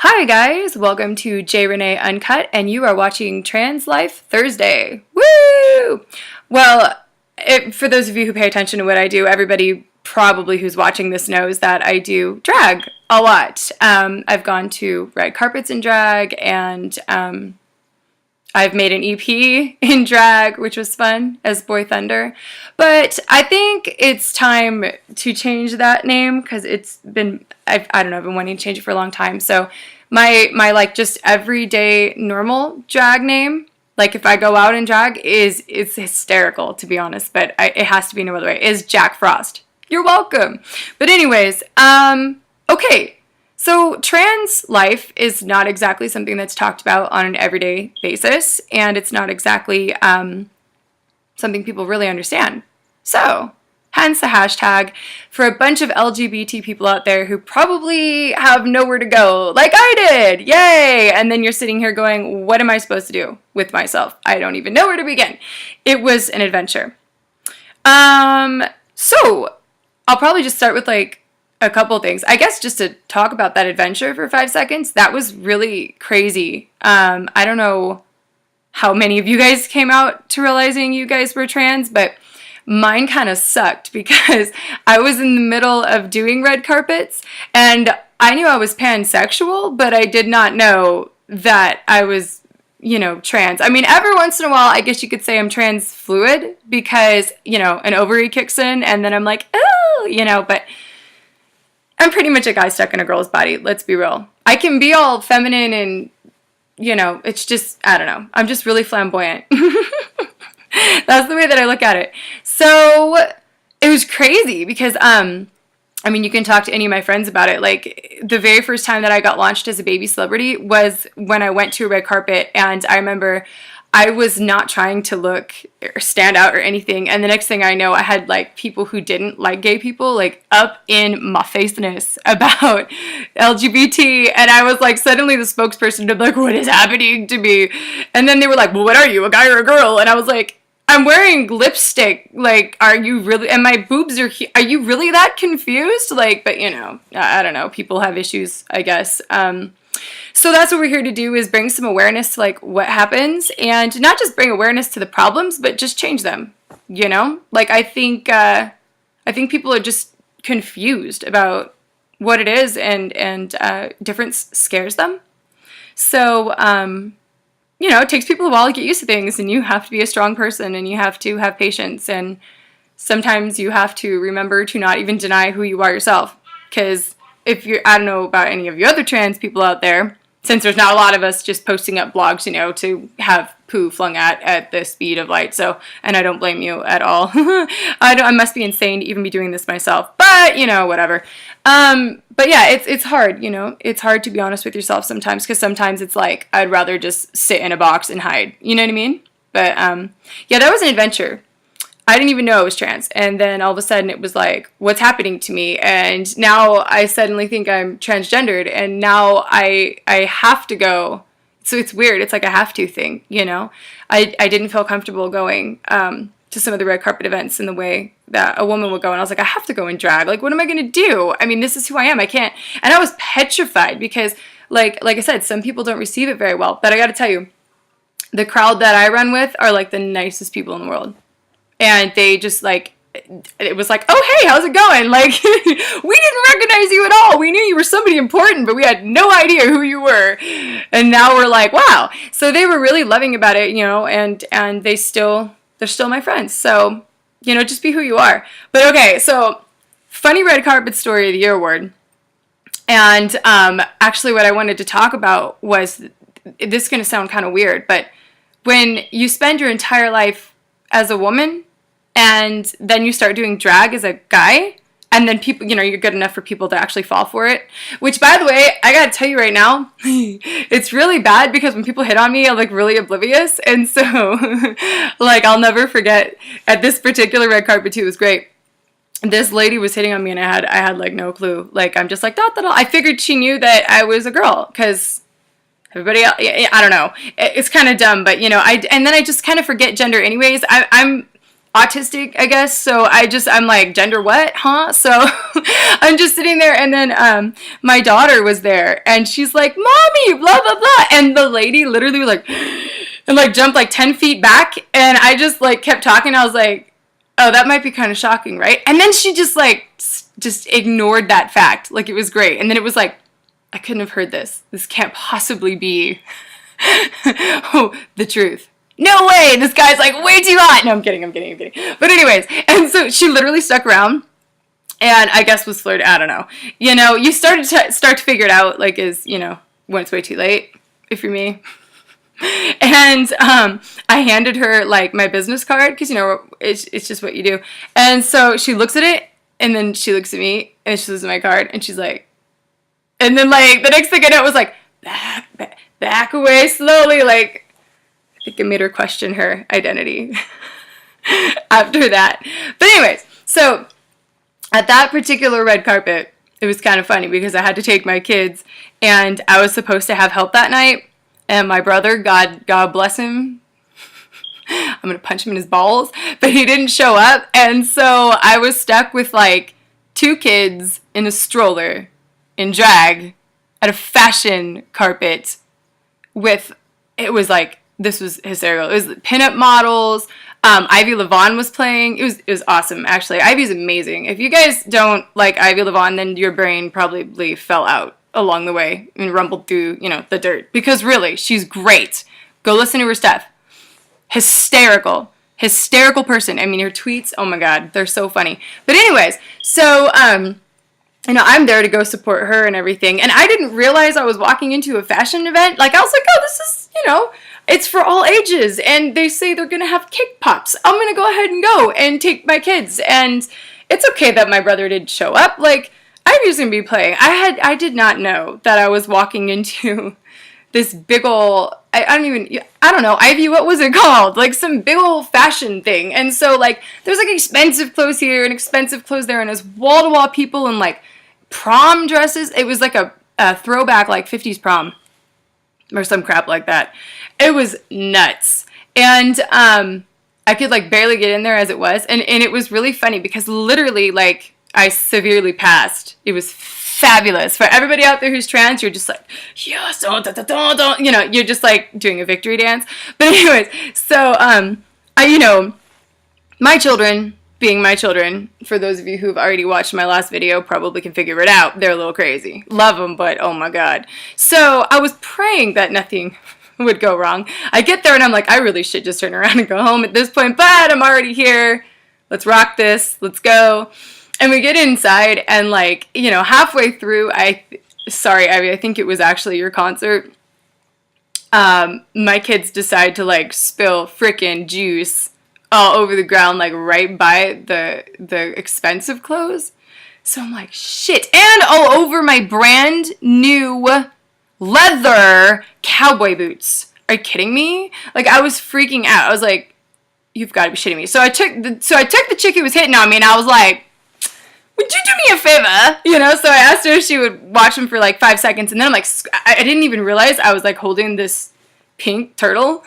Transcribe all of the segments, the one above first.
Hi guys, welcome to JReneeUnCut, and you are watching TransLifeThursday. Woo! Well, for those of you who pay attention to what I do, everybody probably who's watching this knows that I do drag a lot. I've gone to red carpets in drag, and I've made an EP in drag, which was fun, as Boy Thunder. But I think it's time to change that name because it's been, I don't know, I've been wanting to change it for a long time. So my like just everyday normal drag name, like if I go out in drag, it's hysterical, to be honest, but it has to be no other way, is Jack Frost. You're welcome. But anyways, okay. So trans life is not exactly something that's talked about on an everyday basis, and it's not exactly something people really understand. So, hence the hashtag for a bunch of LGBT people out there who probably have nowhere to go, like I did! Yay! And then you're sitting here going, what am I supposed to do with myself? I don't even know where to begin. It was an adventure. So, I'll probably just start with like a couple things. I guess just to talk about that adventure for 5 seconds, that was really crazy. I don't know how many of you guys came out to realizing you guys were trans, but mine kind of sucked because I was in the middle of doing red carpets and I knew I was pansexual, but I did not know that I was, you know, trans. I mean, every once in a while, I guess you could say I'm trans fluid because, you know, an ovary kicks in and then I'm like, oh, you know, but I'm pretty much a guy stuck in a girl's body, let's be real. I can be all feminine and, you know, it's just, I don't know. I'm just really flamboyant. That's the way that I look at it. So it was crazy because, I mean, you can talk to any of my friends about it. Like, the very first time that I got launched as a baby celebrity was when I went to a red carpet, and I remember I was not trying to look or stand out or anything, and the next thing I know, I had, like, people who didn't like gay people, like, up in my faceness about LGBT, and I was, like, suddenly the spokesperson to be like, what is happening to me? And then they were like, well, what are you, a guy or a girl? And I was like, I'm wearing lipstick, like, are you really, and my boobs are here, are you really that confused? Like, but, you know, I don't know, people have issues, I guess. So that's what we're here to do, is bring some awareness to, like, what happens, and not just bring awareness to the problems, but just change them, you know? Like, I think people are just confused about what it is, and difference scares them. So, you know, it takes people a while to get used to things, and you have to be a strong person, and you have to have patience, and sometimes you have to remember to not even deny who you are yourself, because if you're, I don't know about any of you other trans people out there, since there's not a lot of us just posting up blogs, you know, to have poo flung at the speed of light, so, and I don't blame you at all. I must be insane to even be doing this myself, but, you know, whatever. But yeah, it's hard, you know, it's hard to be honest with yourself sometimes, because sometimes it's like, I'd rather just sit in a box and hide, you know what I mean? But, yeah, that was an adventure. I didn't even know I was trans, and then all of a sudden it was like, what's happening to me? And now I suddenly think I'm transgendered, and now I have to go. So it's weird. It's like a have to thing, you know? I didn't feel comfortable going to some of the red carpet events in the way that a woman would go, and I was like, I have to go and drag. Like, what am I going to do? I mean, this is who I am. I can't. And I was petrified because, like I said, some people don't receive it very well. But I got to tell you, the crowd that I run with are like the nicest people in the world. And they just, like, it was like, oh, hey, how's it going? Like, we didn't recognize you at all. We knew you were somebody important, but we had no idea who you were. And now we're like, wow. So they were really loving about it, you know, and they're still my friends. So, you know, just be who you are. But okay, so funny red carpet story of the year award. And actually what I wanted to talk about was, this is going to sound kind of weird, but when you spend your entire life as a woman, and then you start doing drag as a guy, and then people, you know, you're good enough for people to actually fall for it. Which, by the way, I gotta tell you right now, it's really bad because when people hit on me, I'm like really oblivious. And so, like, I'll never forget, at this particular red carpet too, it was great. This lady was hitting on me, and I had like no clue. Like, I'm just like, I figured she knew that I was a girl, because everybody else, I don't know. It's kind of dumb, but, you know, and then I just kind of forget gender anyways. autistic, I guess. So I'm like, gender what? Huh? So I'm just sitting there, and then my daughter was there, and she's like, Mommy, blah, blah, blah. And the lady literally was like, and like jumped like 10 feet back, and I just like kept talking. I was like, oh, that might be kind of shocking, right? And then she just like, just ignored that fact. Like, it was great. And then it was like, I couldn't have heard this. This can't possibly be oh, the truth. No way, this guy's like way too hot. No, I'm kidding. But anyways, and so she literally stuck around, and I guess was flirting. I don't know. You know, you start to figure it out, like, when it's way too late, if you're me. And I handed her like my business card, because it's just what you do. And so she looks at it, and then she looks at me, and she looks at my card, and she's like, and then like the next thing I know, it was like, back away slowly, like. I think it made her question her identity after that. But anyways, so at that particular red carpet, it was kind of funny because I had to take my kids, and I was supposed to have help that night, and my brother, God bless him, I'm going to punch him in his balls, but he didn't show up, and so I was stuck with like 2 kids in a stroller in drag at a fashion carpet it was like, this was hysterical. It was pinup models. Ivy Lavon was playing. It was awesome, actually. Ivy's amazing. If you guys don't like Ivy Lavon, then your brain probably fell out along the way and rumbled through, the dirt. Because really, she's great. Go listen to her stuff. Hysterical person. I mean, her tweets, oh my God, they're so funny. But anyways, so, I'm there to go support her and everything. And I didn't realize I was walking into a fashion event. Like, I was like, oh, this is, it's for all ages, and they say they're gonna have cake pops. I'm gonna go ahead and go and take my kids, and it's okay that my brother didn't show up. Like, Ivy's gonna be playing. I did not know that I was walking into this big ol', I don't know, Ivy, what was it called? Like, some big ol' fashion thing. And so, like, there's like expensive clothes here and expensive clothes there, and there's wall-to-wall people in like prom dresses. It was like a throwback, like 50s prom or some crap like that. It was nuts. And I could like barely get in there as it was. And it was really funny because literally, like, I severely passed. It was fabulous. For everybody out there who's trans, you're just like, yes, don't, you're just like doing a victory dance. But anyways, so my children, being my children, for those of you who've already watched my last video, probably can figure it out. They're a little crazy. Love them, but oh my God. So I was praying that nothing would go wrong. I get there and I'm like, I really should just turn around and go home at this point, but I'm already here. Let's rock this. Let's go. And we get inside, and like, halfway through, sorry, Ivy, I think it was actually your concert. My kids decide to like spill frickin' juice all over the ground, like right by the expensive clothes. So I'm like, shit. And all over my brand new leather cowboy boots. Are you kidding me? Like, I was freaking out. I was like, you've got to be shitting me. So I took the chick who was hitting on me, and I was like, would you do me a favor? So I asked her if she would watch him for like 5 seconds, and then I'm like, I didn't even realize I was like holding this pink turtle.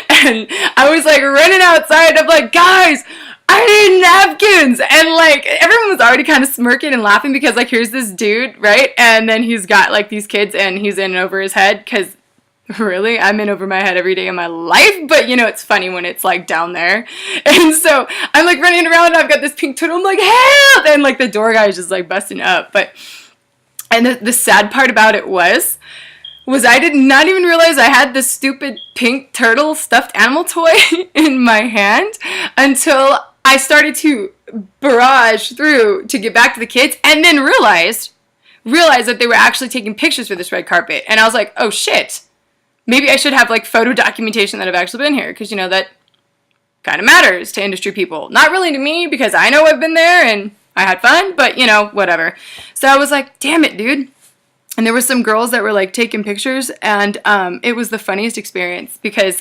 And I was like running outside. I'm like, guys, I need napkins. And like, everyone was already kind of smirking and laughing because like, here's this dude, right? And then he's got like these kids, and he's in and over his head, because really, I'm in over my head every day of my life, but it's funny when it's like down there. And so I'm like running around, and I've got this pink turtle. I'm like, help! And like the door guy is just like busting up. And the sad part about it was I did not even realize I had this stupid pink turtle stuffed animal toy in my hand until I started to barrage through to get back to the kids, and then realized that they were actually taking pictures for this red carpet. And I was like, oh shit. Maybe I should have like photo documentation that I've actually been here, because that kind of matters to industry people. Not really to me, because I know I've been there and I had fun, but whatever. So I was like, damn it, dude. And there were some girls that were like taking pictures, and it was the funniest experience because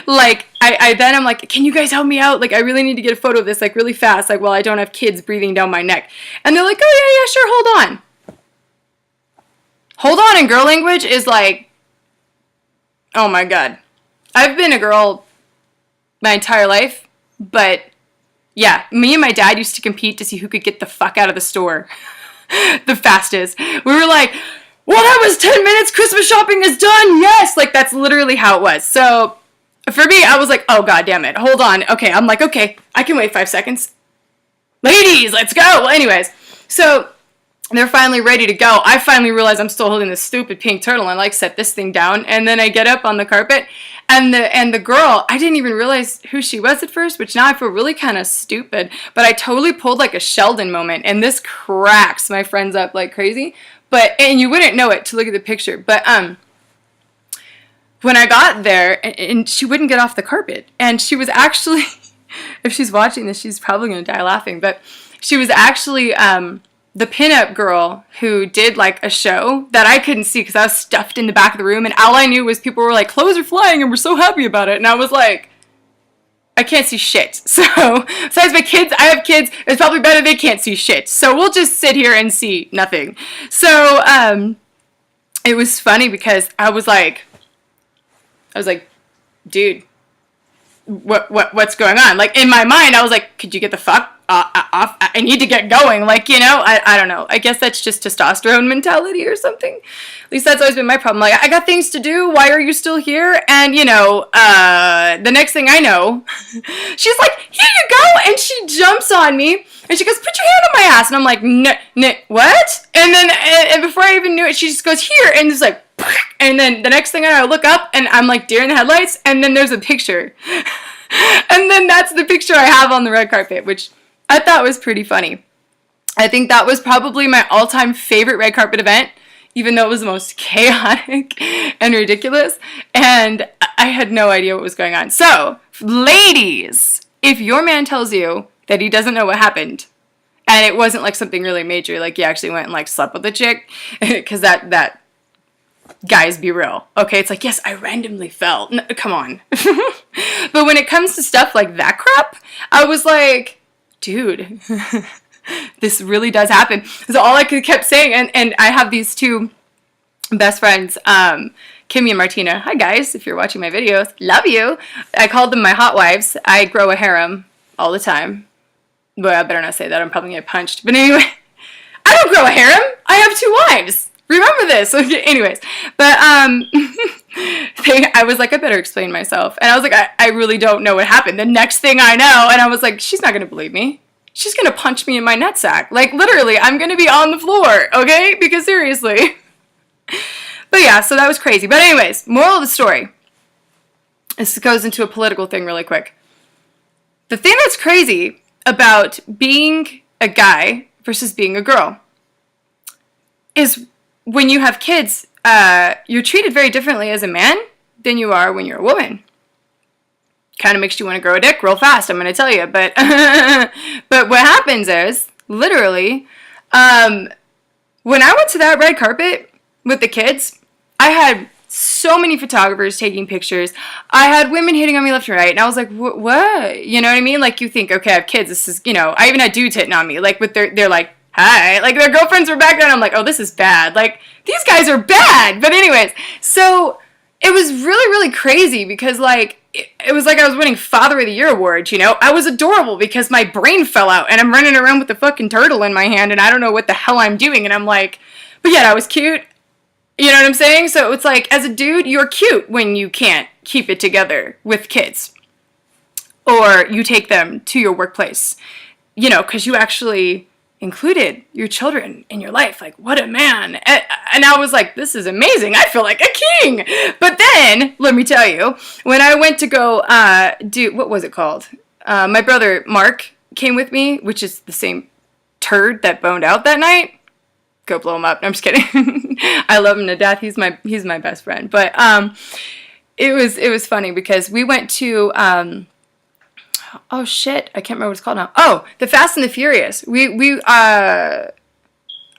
like I'm like, can you guys help me out? Like, I really need to get a photo of this like really fast, like while I don't have kids breathing down my neck. And they're like, oh yeah, sure, hold on. Hold on in girl language is like, oh my God. I've been a girl my entire life. But yeah, me and my dad used to compete to see who could get the fuck out of the store the fastest. We were like, well, that was 10 minutes. Christmas shopping is done. Yes. Like, that's literally how it was. So for me, I was like, oh, God damn it. Hold on. Okay. I'm like, okay, I can wait 5 seconds. Ladies, let's go. Well, anyways, so they're finally ready to go. I finally realize I'm still holding this stupid pink turtle, and I like set this thing down, and then I get up on the carpet, and the girl, I didn't even realize who she was at first, which now I feel really kind of stupid, but I totally pulled like a Sheldon moment, and this cracks my friends up like crazy, and you wouldn't know it to look at the picture, but when I got there, and she wouldn't get off the carpet, and she was actually, if she's watching this, she's probably going to die laughing, but she was actually the pinup girl who did like a show that I couldn't see because I was stuffed in the back of the room, and all I knew was people were like, clothes are flying and we're so happy about it, and I was like, I can't see shit. So besides my kids, I have kids, it's probably better they can't see shit, so we'll just sit here and see nothing. So it was funny because I was like, dude, what's going on? Like, in my mind, I was like, could you get the fuck off? I need to get going. Like, you know, I don't know. I guess that's just testosterone mentality or something. At least that's always been my problem. Like, I got things to do. Why are you still here? And, you know, the next thing I know, she's like, here you go. And she jumps on me. And she goes, put your hand on my ass. And I'm like, no, what? And then, and before I even knew it, she just goes, here. And it's like, and then the next thing I know, I look up, and I'm like deer in the headlights, and then there's a picture. And then that's the picture I have on the red carpet, which I thought was pretty funny. I think that was probably my all-time favorite red carpet event, even though it was the most chaotic and ridiculous, and I had no idea what was going on. So, ladies, if your man tells you that he doesn't know what happened, and it wasn't like something really major, like he actually went and like slept with a chick, because that guys, be real. Okay, it's like, yes, I randomly fell. No, come on. But when it comes to stuff like that crap, I was like, dude, this really does happen. So all I kept saying, and I have these two best friends, Kimmy and Martina. Hi, guys, if you're watching my videos. Love you. I called them my hot wives. I grow a harem all the time. Well, I better not say that. I'm probably going to get punched. But anyway, I don't grow a harem. I have 2 wives. Remember this. Okay, anyways, but I was like, I better explain myself. And I was like, I really don't know what happened. The next thing I know, and I was like, she's not going to believe me. She's going to punch me in my nutsack. Like, literally, I'm going to be on the floor, okay? Because seriously. But yeah, so that was crazy. But anyways, moral of the story. This goes into a political thing really quick. The thing that's crazy about being a guy versus being a girl is when you have kids, you're treated very differently as a man than you are when you're a woman. Kind of makes you want to grow a dick real fast, I'm going to tell you. But but what happens is, literally, when I went to that red carpet with the kids, I had so many photographers taking pictures. I had women hitting on me left and right, and I was like, what? You know what I mean? Like, you think, okay, I have kids. This is, you know, I even had dudes hitting on me. Like, with they're like, hi. Like, their girlfriends were back there, and I'm like, oh, this is bad. Like, these guys are bad. But anyways, so it was really, really crazy because, like, it was like I was winning Father of the Year awards, you know? I was adorable because my brain fell out, and I'm running around with a fucking turtle in my hand, and I don't know what the hell I'm doing, and I'm like, but yet I was cute. You know what I'm saying? So it's like, as a dude, you're cute when you can't keep it together with kids. Or you take them to your workplace, you know, because you actually included your children in your life. Like, what a man. And I was like, this is amazing. I feel like a king. But then, let me tell you, when I went to go what was it called? My brother, Mark, came with me, which is the same turd that boned out that night. Go blow him up. No, I'm just kidding. I love him to death. He's my best friend. But it was funny because we went to oh shit, I can't remember what it's called now. Oh, the Fast and the Furious. We I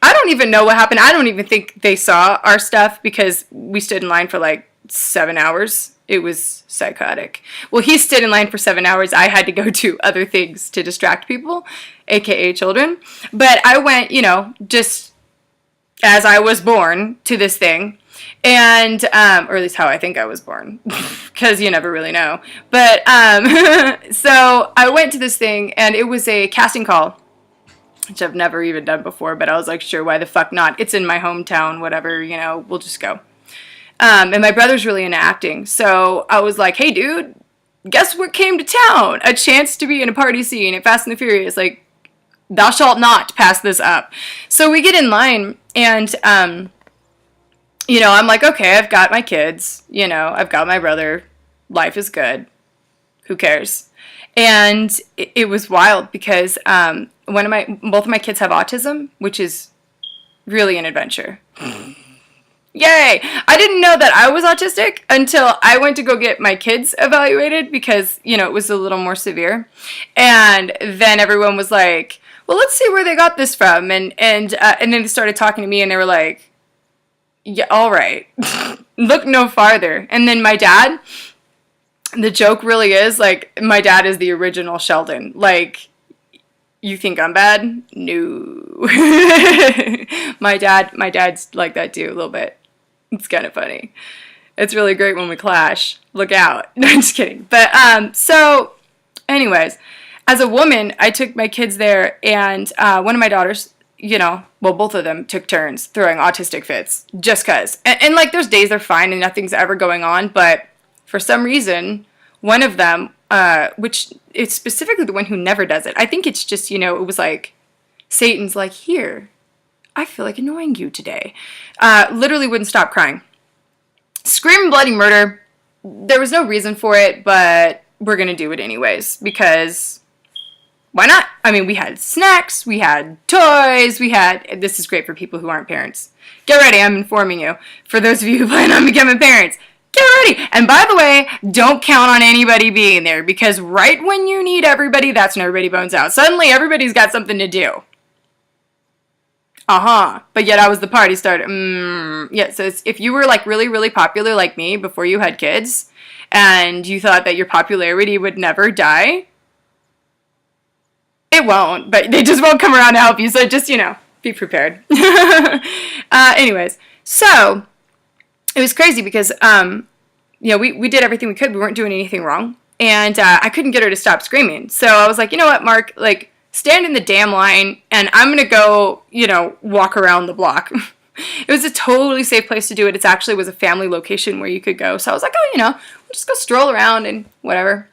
don't even know what happened. I don't even think they saw our stuff because we stood in line for like 7 hours. It was psychotic. Well, he stood in line for 7 hours. I had to go do other things to distract people, aka children. But I went, you know, just as I was born to this thing. And, or at least how I think I was born, because you never really know. But, so I went to this thing, and it was a casting call, which I've never even done before, but I was like, sure, why the fuck not? It's in my hometown, whatever, you know, we'll just go. And my brother's really into acting, so I was like, hey, dude, guess what came to town? A chance to be in a party scene at Fast and the Furious, like, thou shalt not pass this up. So we get in line, and, you know, I'm like, okay, I've got my kids, you know, I've got my brother, life is good, who cares? And it was wild because both of my kids have autism, which is really an adventure. Yay! I didn't know that I was autistic until I went to go get my kids evaluated because, you know, it was a little more severe. And then everyone was like, well, let's see where they got this from. And then they started talking to me and they were like, yeah, all right. Look no farther. And then my dad, the joke really is, like, my dad is the original Sheldon. Like, you think I'm bad? No. My dad's like that too, a little bit. It's kind of funny. It's really great when we clash. Look out. No, I'm just kidding. But, so, anyways, as a woman, I took my kids there, and one of my daughters, you know, well, both of them took turns throwing autistic fits, just cause. And like, there's days they're fine and nothing's ever going on, but for some reason, one of them, which is specifically the one who never does it, I think it's just, you know, it was like, Satan's like, here, I feel like annoying you today. Literally wouldn't stop crying. Scream bloody murder. There was no reason for it, but we're gonna do it anyways, because why not? I mean, we had snacks, we had toys, this is great for people who aren't parents. Get ready, I'm informing you. For those of you who plan on becoming parents, get ready. And by the way, don't count on anybody being there, because right when you need everybody, that's when everybody bones out. Suddenly, everybody's got something to do. But yet I was the party starter. Yeah, so if you were like really, really popular like me before you had kids, and you thought that your popularity would never die, it won't, but they just won't come around to help you, so just, you know, be prepared. Anyways, so it was crazy because, you know, we did everything we could. We weren't doing anything wrong, and I couldn't get her to stop screaming. So I was like, you know what, Mark, like, stand in the damn line, and I'm going to go, you know, walk around the block. It was a totally safe place to do it. It actually was a family location where you could go. So I was like, oh, you know, we'll just go stroll around and whatever.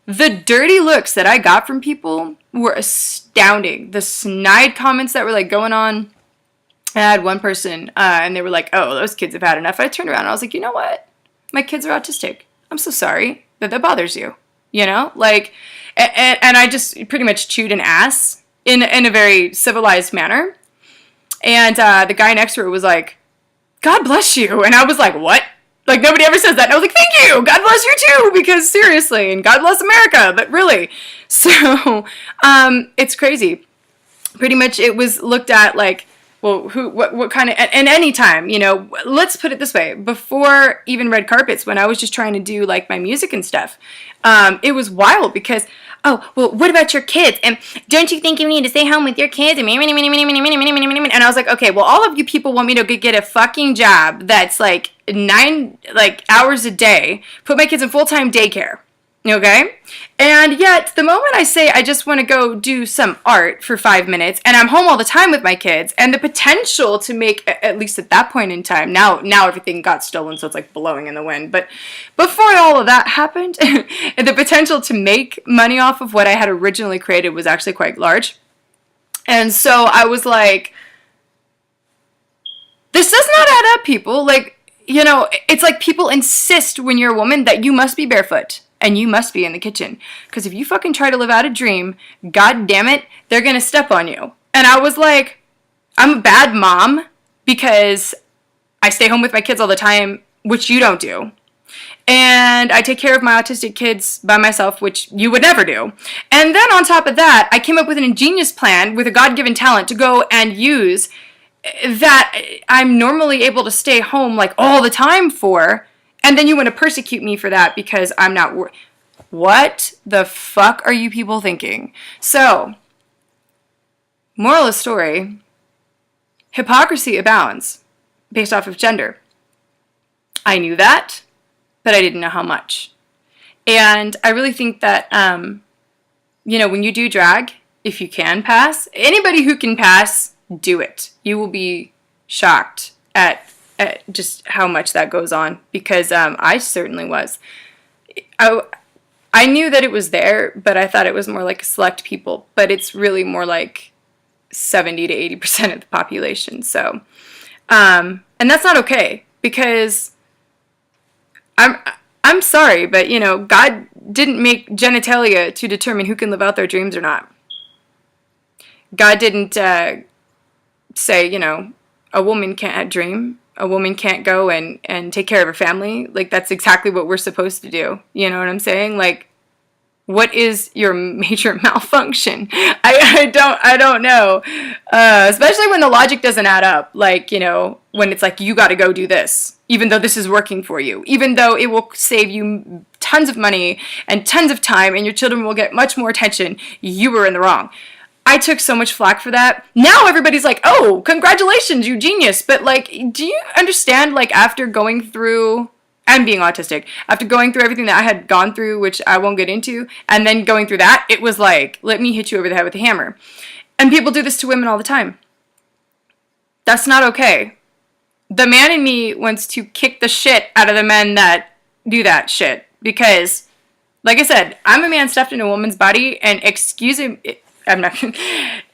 The dirty looks that I got from people were astounding. The snide comments that were, like, going on. I had one person, and they were like, oh, those kids have had enough. I turned around, and I was like, you know what? My kids are autistic. I'm so sorry that bothers you. You know? Like, and I just pretty much chewed an ass in a very civilized manner. And the guy next to her was like, God bless you. And I was like, what? Like, nobody ever says that. And I was like, thank you. God bless you too. Because seriously, and God bless America. But really. So, it's crazy. Pretty much it was looked at like, well, what kind of, and any time, you know, let's put it this way, before even red carpets, when I was just trying to do like my music and stuff, it was wild because, oh, well, what about your kids? And don't you think you need to stay home with your kids? And I was like, okay, well, all of you people want me to get a fucking job that's like 9 hours a day, put my kids in full-time daycare. Okay? And yet, the moment I say I just want to go do some art for 5 minutes, and I'm home all the time with my kids, and the potential to make, at least at that point in time, now everything got stolen, so it's like blowing in the wind, but before all of that happened, the potential to make money off of what I had originally created was actually quite large. And so I was like, this does not add up, people. Like, you know, it's like people insist when you're a woman that you must be barefoot. And you must be in the kitchen. Because if you fucking try to live out a dream, god damn it, they're going to step on you. And I was like, I'm a bad mom because I stay home with my kids all the time, which you don't do. And I take care of my autistic kids by myself, which you would never do. And then on top of that, I came up with an ingenious plan with a God-given talent to go and use that I'm normally able to stay home like all the time for. And then you want to persecute me for that because I'm not what the fuck are you people thinking? So, moral of the story, hypocrisy abounds based off of gender. I knew that, but I didn't know how much. And I really think that, when you do drag, if you can pass, anybody who can pass, do it. You will be shocked at just how much that goes on, because I certainly was. I knew that it was there, but I thought it was more like select people, but it's really more like 70 to 80% of the population. So, and that's not okay, because I'm sorry, but God didn't make genitalia to determine who can live out their dreams or not. God didn't say, a woman can't dream. A woman can't go and take care of her family. Like, that's exactly what we're supposed to do. You know what I'm saying? Like, what is your major malfunction? I don't know. Especially when the logic doesn't add up. Like, when it's like, you got to go do this, even though this is working for you, even though it will save you tons of money and tons of time, and your children will get much more attention. You were in the wrong. I took so much flack for that. Now everybody's like, oh, congratulations, you genius. But, like, do you understand, like, after going through, and being autistic, after going through everything that I had gone through, which I won't get into, and then going through that, it was like, let me hit you over the head with a hammer. And people do this to women all the time. That's not okay. The man in me wants to kick the shit out of the men that do that shit. Because, like I said, I'm a man stuffed in a woman's body, and excuse me, I'm not gonna,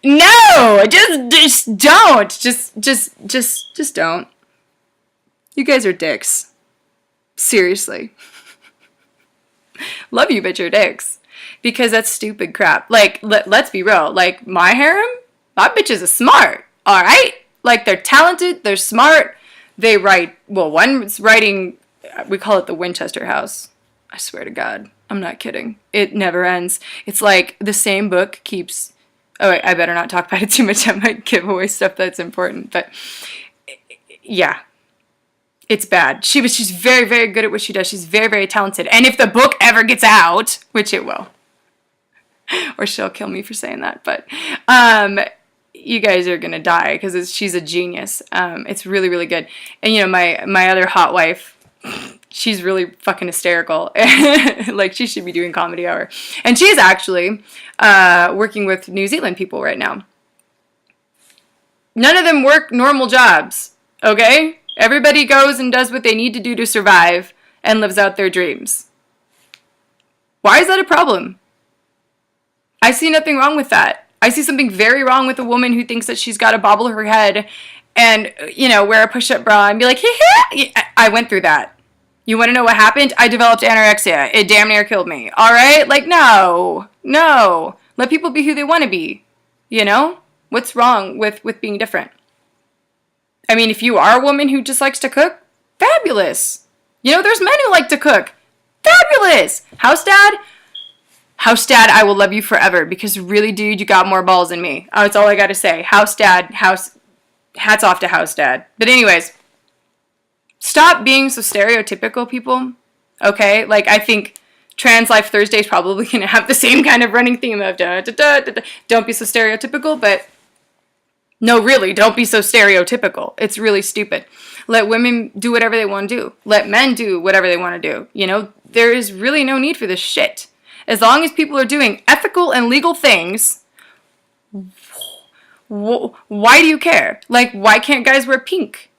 no, just don't, just don't. You guys are dicks. Seriously. Love you, but you're dicks. Because that's stupid crap. Like, let's be real. Like, my harem, my bitches are smart, alright? Like, they're talented, they're smart, they write, well, one's writing, we call it the Winchester House. I swear to God, I'm not kidding. It never ends. It's like the same book keeps, oh wait, I better not talk about it too much. I might give away stuff that's important, but yeah, it's bad. She's very, very good at what she does. She's very, very talented. And if the book ever gets out, which it will, or she'll kill me for saying that, but you guys are gonna die, because she's a genius. It's really, really good. And my other hot wife, she's really fucking hysterical. Like, she should be doing Comedy Hour. And she's actually working with New Zealand people right now. None of them work normal jobs, okay? Everybody goes and does what they need to do to survive and lives out their dreams. Why is that a problem? I see nothing wrong with that. I see something very wrong with a woman who thinks that she's got to bobble her head and, wear a push-up bra and be like, hey, I went through that. You want to know what happened? I developed anorexia. It damn near killed me. All right? Like, no. Let people be who they want to be. What's wrong with being different? I mean, if you are a woman who just likes to cook, fabulous. There's men who like to cook. Fabulous. House dad, I will love you forever, because really, dude, you got more balls than me. Oh, that's all I got to say. House dad, hats off to house dad. But anyways, stop being so stereotypical, people. Okay? Like, I think TransLifeThursday is probably going to have the same kind of running theme of don't be so stereotypical, but no, really, don't be so stereotypical. It's really stupid. Let women do whatever they want to do. Let men do whatever they want to do. There is really no need for this shit. As long as people are doing ethical and legal things, why do you care? Like, why can't guys wear pink?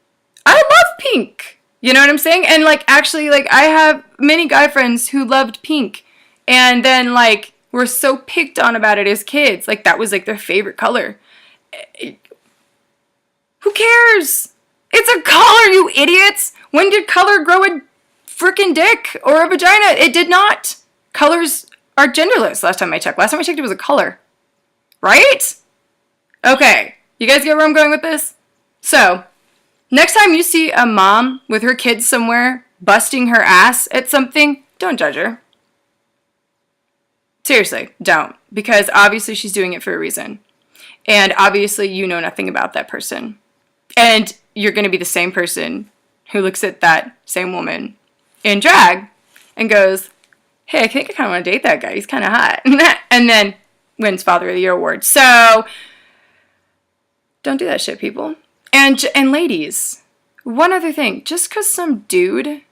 I love pink. You know what I'm saying? And, like, actually, like, I have many guy friends who loved pink. And then, like, were so picked on about it as kids. Like, that was, like, their favorite color. Who cares? It's a color, you idiots! When did color grow a freaking dick or a vagina? It did not. Colors are genderless, last time I checked. Last time I checked, it was a color. Right? Okay. You guys get where I'm going with this? So, next time you see a mom with her kids somewhere busting her ass at something, don't judge her. Seriously, don't. Because obviously she's doing it for a reason. And obviously you know nothing about that person. And you're going to be the same person who looks at that same woman in drag and goes, hey, I think I kind of want to date that guy. He's kind of hot. And then wins Father of the Year award. So, don't do that shit, people. And ladies, One other thing, just because some dude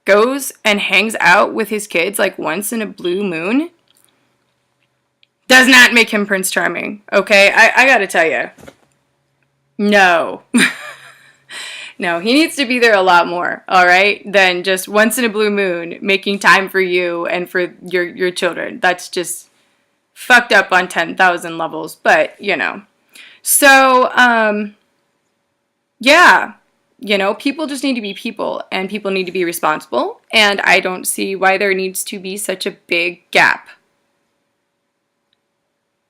goes and hangs out with his kids like once in a blue moon does not make him Prince Charming, okay? I gotta tell you. No. No, he needs to be there a lot more, all right, than just once in a blue moon making time for you and for your children. That's just fucked up on 10,000 levels, but, you know. So, yeah, you know, people just need to be people, and people need to be responsible, and I don't see why there needs to be such a big gap.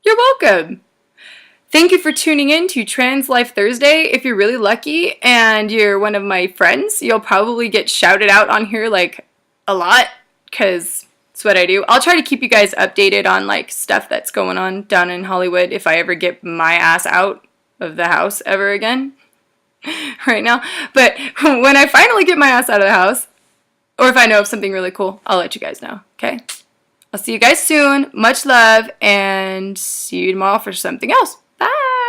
You're welcome. Thank you for tuning in to Trans Life Thursday. If you're really lucky and you're one of my friends, you'll probably get shouted out on here like a lot, because it's what I do. I'll try to keep you guys updated on like stuff that's going on down in Hollywood if I ever get my ass out of the house ever again right now. But when I finally get my ass out of the house, or if I know of something really cool, I'll let you guys know, okay? I'll see you guys soon. Much love, and see you tomorrow for something else. Bye!